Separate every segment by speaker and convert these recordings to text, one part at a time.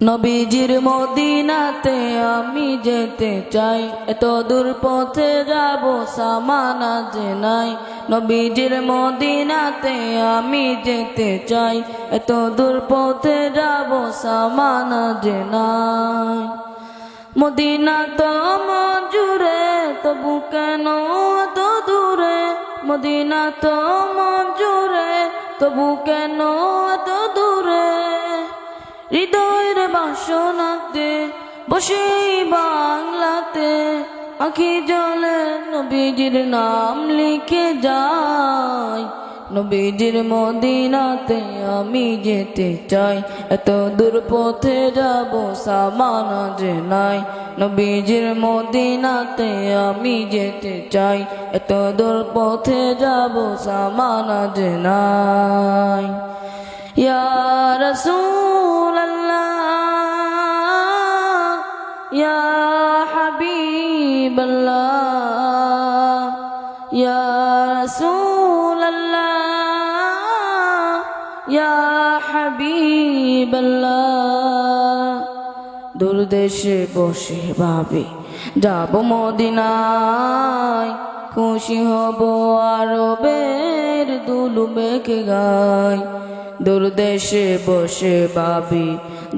Speaker 1: নবীজির মদিনাতে আমি যেতে চাই, এত দূর পথে যাব সামানা যে নাই। নবীজির মদিনাতে আমি যেতে চাই, এত দূর পথে যাব সামানা যে নাই। মদিনা তো মঞ্জুরে, তবু কেন এত দূরে? মদিনা তো মঞ্জুরে, তবু কেন এত দূরে? হৃদয়ের বাসনাতে বসে বাংলাতে আঁখি জলে নবীজির নাম লিখে যাই। নবীজির মদিনাতে আমি যেতে চাই, এত দূর পথে যাব সামানা যে নাই। নবীজির মদিনাতে আমি যেতে চাই, এত দূর পথে যাব সামানা যে নাই। ইয়া রাসূলাল্লাহ, ইয়া হাবিবাল্লাহ, ইয়া রাসূলাল্লাহ, ইয়া হাবিবাল্লাহ। দূর দেশে বসে ভাবি যাব মদিনায়, খুশি হব আরবের দুলু মেঘে গায়। দূর দেশে বসে ভাবি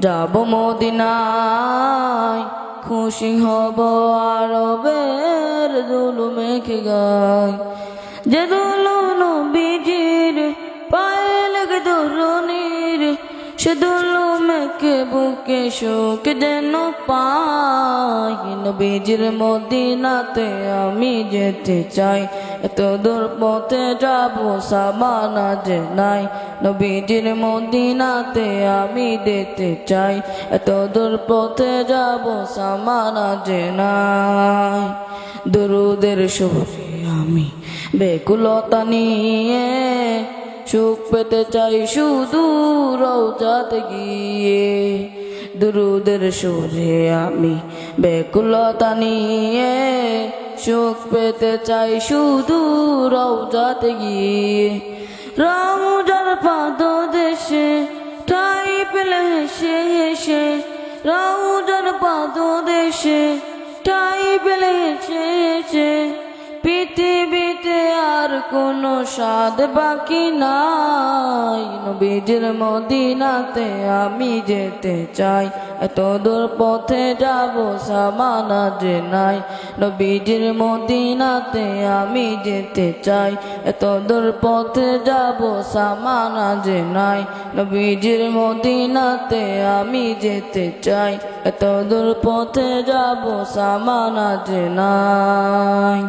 Speaker 1: যাব মদিনায়, খুশি হব আরবের দুলু মেঘে গায়। যে দুলু নবীজির পায়ে লেগে ধরণীর, সে দুলু মেঘে বুকে সুখ যেন পাই। নবীজির মদিনাতে আমি যেতে চাই, এত দূর পথে যাব সামানা যে নাই। নবীজির মদিনাতে আমি যেতে চাই, এত দূর পথে যাব সামানা যে নাই। দুরুদের সুরে আমি বেকুলতা নিয়ে সুখ পেতে চাই শুধু রওজাতে গিয়ে। দুরুদের সুরে আমি বেকুলতা নিয়ে সুখ পেতে চাই শুধু রওজাতে গিয়ে। রওজার পাদদেশে ঠাই পেলে হেসে হেসে, রওজার পাদদেশে ঠাই পেলে হেসে হেসে, পৃথিবীতে আর কোনো স্বাদ বাকি নাই। নবীজির মদিনাতে আমি যেতে চাই, এত দূর পথে যাব সামানা যে নাই। নবীজির মদিনাতে আমি যেতে চাই, এত দূর পথে যাব সামানা যে নাই। নবীজির মদিনাতে আমি যেতে চাই, এত দূর পথে যাব সামানা যে নাই।